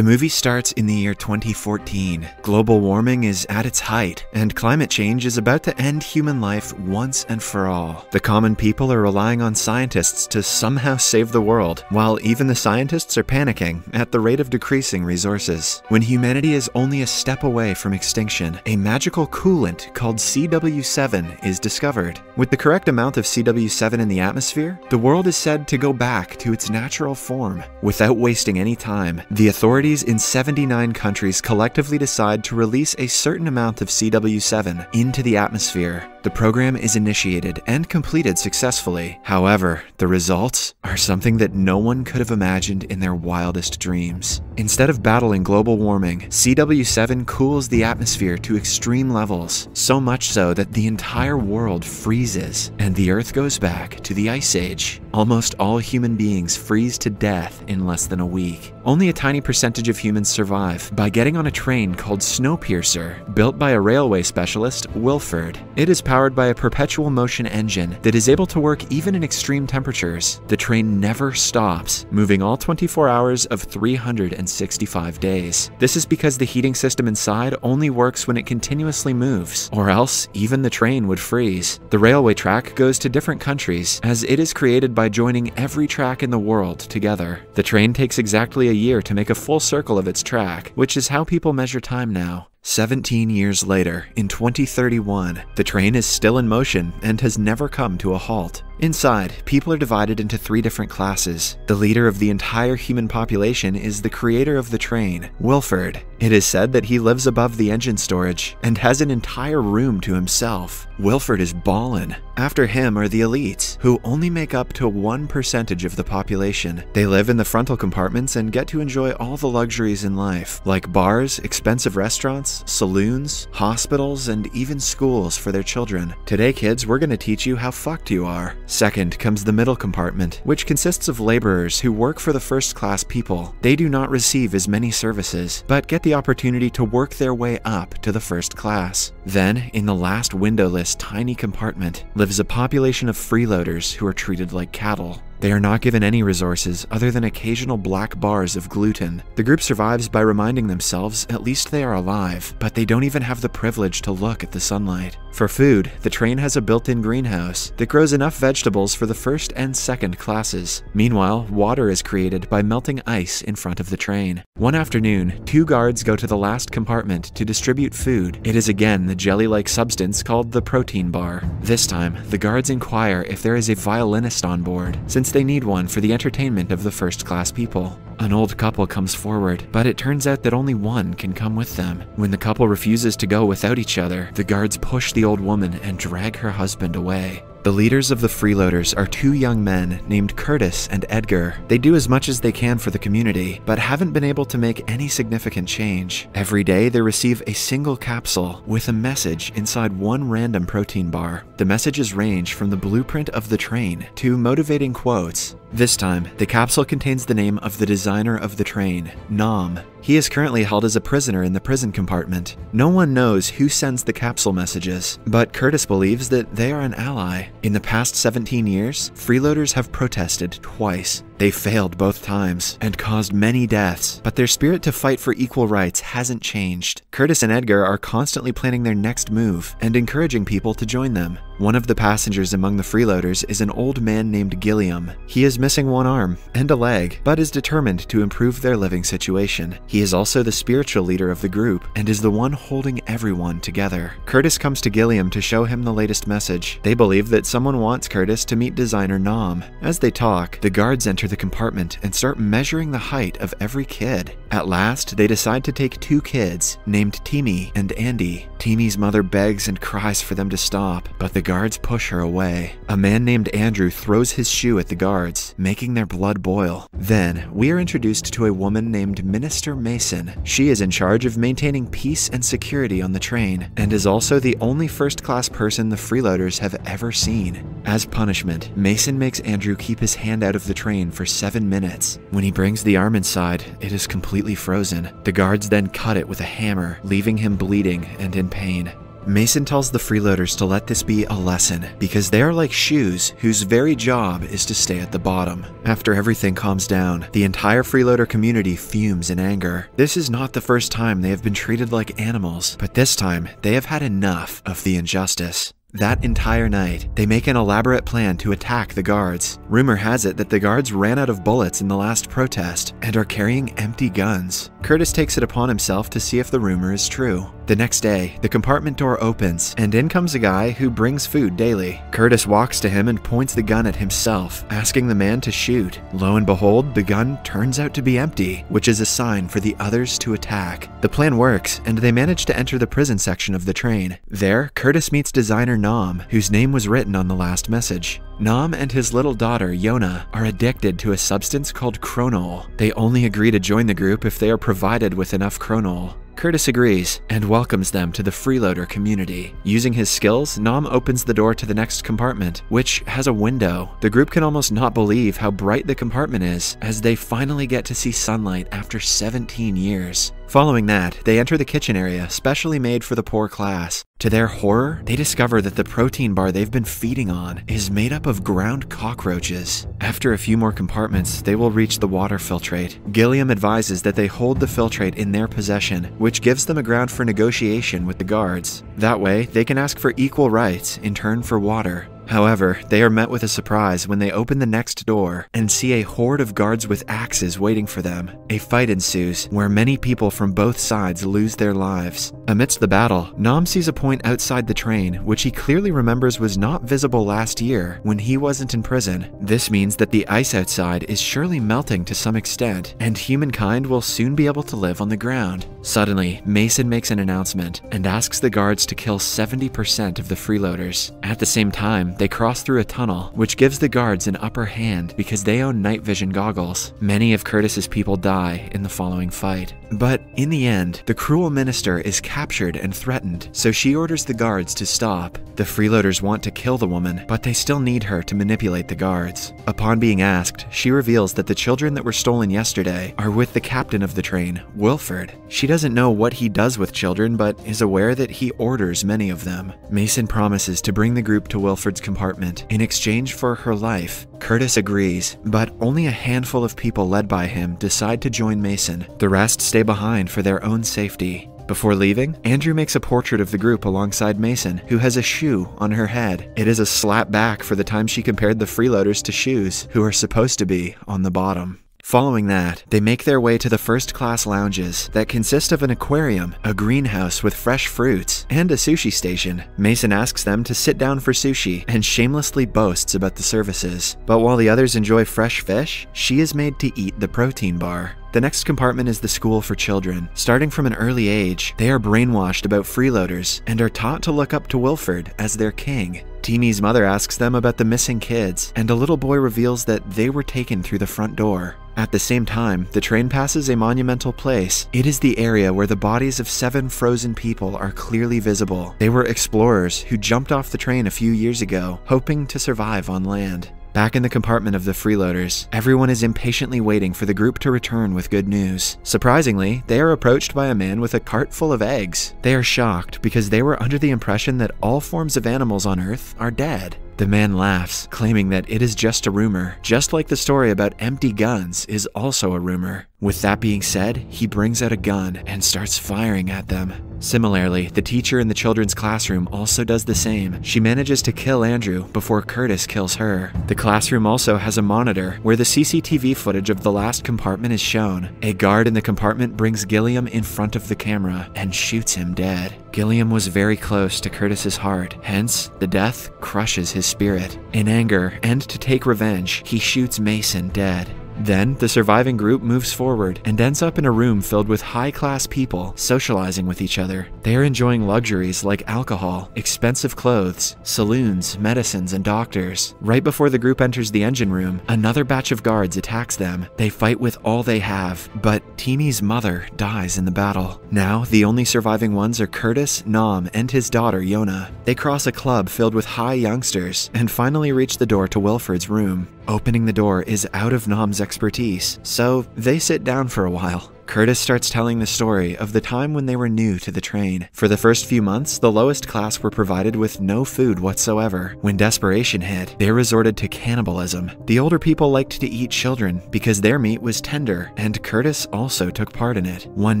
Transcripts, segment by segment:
The movie starts in the year 2014. Global warming is at its height, and climate change is about to end human life once and for all. The common people are relying on scientists to somehow save the world, while even the scientists are panicking at the rate of decreasing resources. When humanity is only a step away from extinction, a magical coolant called CW7 is discovered. With the correct amount of CW7 in the atmosphere, the world is said to go back to its natural form. Without wasting any time, the authorities in 79 countries collectively decide to release a certain amount of CW7 into the atmosphere. The program is initiated and completed successfully. However, the results are something that no one could have imagined in their wildest dreams. Instead of battling global warming, CW7 cools the atmosphere to extreme levels, so much so that the entire world freezes and the Earth goes back to the Ice Age. Almost all human beings freeze to death in less than a week. Only a tiny percentage of humans survive by getting on a train called Snowpiercer, built by a railway specialist, Wilford. It is powered by a perpetual motion engine that is able to work even in extreme temperatures. The train never stops, moving all 24 hours of 365 days. This is because the heating system inside only works when it continuously moves, or else even the train would freeze. The railway track goes to different countries, as it is created by joining every track in the world together. The train takes exactly a year to make a full circle of its track, which is how people measure time now. 17 years later, in 2031, the train is still in motion and has never come to a halt. Inside, people are divided into 3 different classes. The leader of the entire human population is the creator of the train, Wilford. It is said that he lives above the engine storage and has an entire room to himself. Wilford is ballin'. After him are the elites, who only make up to 1% of the population. They live in the frontal compartments and get to enjoy all the luxuries in life, like bars, expensive restaurants, saloons, hospitals, and even schools for their children. Today, kids, we're gonna teach you how fucked you are. Second comes the middle compartment, which consists of laborers who work for the first-class people. They do not receive as many services, but get the opportunity to work their way up to the first class. Then, in the last windowless tiny compartment, lives a population of freeloaders who are treated like cattle. They are not given any resources other than occasional black bars of gluten. The group survives by reminding themselves at least they are alive, but they don't even have the privilege to look at the sunlight. For food, the train has a built-in greenhouse that grows enough vegetables for the first and second classes. Meanwhile, water is created by melting ice in front of the train. One afternoon, 2 guards go to the last compartment to distribute food. It is again the jelly-like substance called the protein bar. This time, the guards inquire if there is a violinist on board, since they need one for the entertainment of the first-class people. An old couple comes forward, but it turns out that only one can come with them. When the couple refuses to go without each other, the guards push the old woman and drag her husband away. The leaders of the freeloaders are 2 young men named Curtis and Edgar. They do as much as they can for the community, but haven't been able to make any significant change. Every day they receive a single capsule with a message inside one random protein bar. The messages range from the blueprint of the train to motivating quotes. This time, the capsule contains the name of the designer of the train, Nom. He is currently held as a prisoner in the prison compartment. No one knows who sends the capsule messages, but Curtis believes that they are an ally. In the past 17 years, freeloaders have protested twice. They failed both times and caused many deaths, but their spirit to fight for equal rights hasn't changed. Curtis and Edgar are constantly planning their next move and encouraging people to join them. One of the passengers among the freeloaders is an old man named Gilliam. He is missing one arm and a leg, but is determined to improve their living situation. He is also the spiritual leader of the group and is the one holding everyone together. Curtis comes to Gilliam to show him the latest message. They believe that someone wants Curtis to meet designer Nom. As they talk, the guards enter the compartment and start measuring the height of every kid. At last, they decide to take 2 kids, named Timmy and Andy. Timmy's mother begs and cries for them to stop, but the guards push her away. A man named Andrew throws his shoe at the guards, making their blood boil. Then, we are introduced to a woman named Minister Mason. She is in charge of maintaining peace and security on the train, and is also the only first-class person the freeloaders have ever seen. As punishment, Mason makes Andrew keep his hand out of the train for 7 minutes. When he brings the arm inside, it is completely frozen. The guards then cut it with a hammer, leaving him bleeding and in pain. Mason tells the freeloaders to let this be a lesson, because they are like shoes whose very job is to stay at the bottom. After everything calms down, the entire freeloader community fumes in anger. This is not the first time they have been treated like animals, but this time they have had enough of the injustice. That entire night, they make an elaborate plan to attack the guards. Rumor has it that the guards ran out of bullets in the last protest and are carrying empty guns. Curtis takes it upon himself to see if the rumor is true. The next day, the compartment door opens, and in comes a guy who brings food daily. Curtis walks to him and points the gun at himself, asking the man to shoot. Lo and behold, the gun turns out to be empty, which is a sign for the others to attack. The plan works, and they manage to enter the prison section of the train. There, Curtis meets designer Nam, whose name was written on the last message. Nam and his little daughter, Yona, are addicted to a substance called chronol. They only agree to join the group if they are provided with enough chronol. Curtis agrees and welcomes them to the freeloader community. Using his skills, Nam opens the door to the next compartment, which has a window. The group can almost not believe how bright the compartment is, as they finally get to see sunlight after 17 years. Following that, they enter the kitchen area, specially made for the poor class. To their horror, they discover that the protein bar they've been feeding on is made up of ground cockroaches. After a few more compartments, they will reach the water filtrate. Gilliam advises that they hold the filtrate in their possession, which gives them a ground for negotiation with the guards. That way, they can ask for equal rights in turn for water. However, they are met with a surprise when they open the next door and see a horde of guards with axes waiting for them. A fight ensues, where many people from both sides lose their lives. Amidst the battle, Nam sees a point outside the train, which he clearly remembers was not visible last year when he wasn't in prison. This means that the ice outside is surely melting to some extent, and humankind will soon be able to live on the ground. Suddenly, Mason makes an announcement and asks the guards to kill 70% of the freeloaders. At the same time, they cross through a tunnel, which gives the guards an upper hand because they own night vision goggles. Many of Curtis's people die in the following fight. But in the end, the cruel minister is captured and threatened, so she orders the guards to stop. The freeloaders want to kill the woman, but they still need her to manipulate the guards. Upon being asked, she reveals that the children that were stolen yesterday are with the captain of the train, Wilford. She doesn't know what he does with children, but is aware that he orders many of them. Mason promises to bring the group to Wilford's compartment in exchange for her life. Curtis agrees, but only a handful of people led by him decide to join Mason. The rest stay behind for their own safety. Before leaving, Andrew makes a portrait of the group alongside Mason, who has a shoe on her head. It is a slap back for the time she compared the freeloaders to shoes, who are supposed to be on the bottom. Following that, they make their way to the first-class lounges that consist of an aquarium, a greenhouse with fresh fruits, and a sushi station. Mason asks them to sit down for sushi and shamelessly boasts about the services. But while the others enjoy fresh fish, she is made to eat the protein bar. The next compartment is the school for children. Starting from an early age, they are brainwashed about freeloaders and are taught to look up to Wilford as their king. Timmy's mother asks them about the missing kids, and a little boy reveals that they were taken through the front door. At the same time, the train passes a monumental place. It is the area where the bodies of 7 frozen people are clearly visible. They were explorers who jumped off the train a few years ago, hoping to survive on land. Back in the compartment of the freeloaders, everyone is impatiently waiting for the group to return with good news. Surprisingly, they are approached by a man with a cart full of eggs. They are shocked because they were under the impression that all forms of animals on Earth are dead. The man laughs, claiming that it is just a rumor, just like the story about empty guns is also a rumor. With that being said, he brings out a gun and starts firing at them. Similarly, the teacher in the children's classroom also does the same. She manages to kill Andrew before Curtis kills her. The classroom also has a monitor where the CCTV footage of the last compartment is shown. A guard in the compartment brings Gilliam in front of the camera and shoots him dead. Gilliam was very close to Curtis's heart, hence the death crushes his spirit. In anger and to take revenge, he shoots Mason dead. Then, the surviving group moves forward and ends up in a room filled with high-class people socializing with each other. They are enjoying luxuries like alcohol, expensive clothes, saloons, medicines, and doctors. Right before the group enters the engine room, another batch of guards attacks them. They fight with all they have, but Timmy's mother dies in the battle. Now, the only surviving ones are Curtis, Nam, and his daughter, Yona. They cross a club filled with high youngsters and finally reach the door to Wilford's room. Opening the door is out of Nam's expertise, so they sit down for a while. Curtis starts telling the story of the time when they were new to the train. For the first few months, the lowest class were provided with no food whatsoever. When desperation hit, they resorted to cannibalism. The older people liked to eat children because their meat was tender, and Curtis also took part in it. One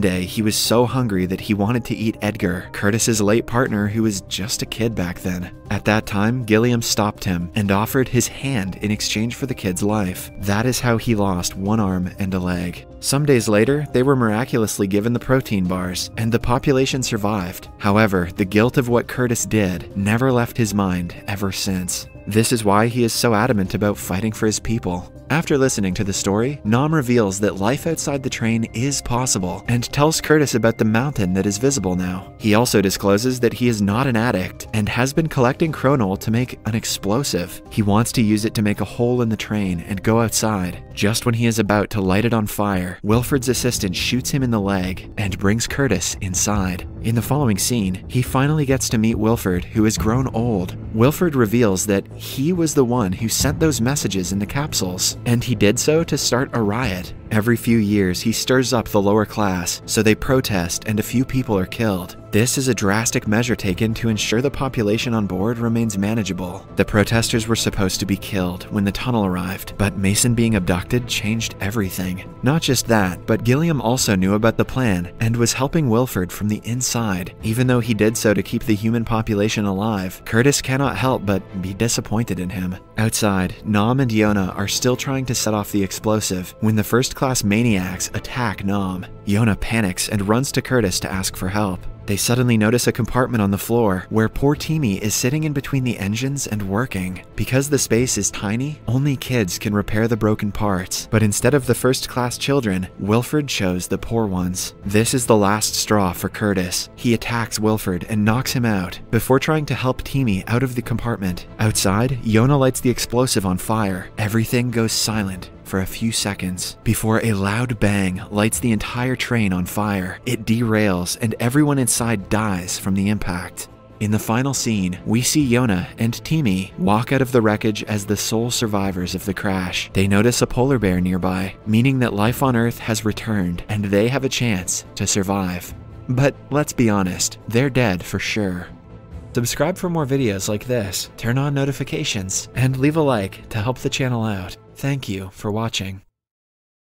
day, he was so hungry that he wanted to eat Edgar, Curtis's late partner who was just a kid back then. At that time, Gilliam stopped him and offered his hand in exchange for the kid's life. That is how he lost one arm and a leg. Some days later, they were miraculously given the protein bars, and the population survived. However, the guilt of what Curtis did never left his mind ever since. This is why he is so adamant about fighting for his people. After listening to the story, Nam reveals that life outside the train is possible and tells Curtis about the mountain that is visible now. He also discloses that he is not an addict and has been collecting chronol to make an explosive. He wants to use it to make a hole in the train and go outside. Just when he is about to light it on fire, Wilfred's assistant shoots him in the leg and brings Curtis inside. In the following scene, he finally gets to meet Wilfred, who has grown old. Wilfred reveals that he was the one who sent those messages in the capsules, and he did so to start a riot. Every few years, he stirs up the lower class, so they protest and a few people are killed. This is a drastic measure taken to ensure the population on board remains manageable. The protesters were supposed to be killed when the tunnel arrived, but Mason being abducted changed everything. Not just that, but Gilliam also knew about the plan and was helping Wilfred from the inside. Even though he did so to keep the human population alive, Curtis cannot help but be disappointed in him. Outside, Nam and Yona are still trying to set off the explosive when the first-class maniacs attack Nam. Yona panics and runs to Curtis to ask for help. They suddenly notice a compartment on the floor where poor Timmy is sitting in between the engines and working. Because the space is tiny, only kids can repair the broken parts, but instead of the first-class children, Wilfred chose the poor ones. This is the last straw for Curtis. He attacks Wilfred and knocks him out before trying to help Timmy out of the compartment. Outside, Yona lights the explosive on fire. Everything goes silent for a few seconds before a loud bang lights the entire train on fire. It derails and everyone inside dies from the impact. In the final scene, we see Yona and Timmy walk out of the wreckage as the sole survivors of the crash. They notice a polar bear nearby, meaning that life on Earth has returned and they have a chance to survive. But let's be honest, they're dead for sure. Subscribe for more videos like this, turn on notifications, and leave a like to help the channel out. Thank you for watching.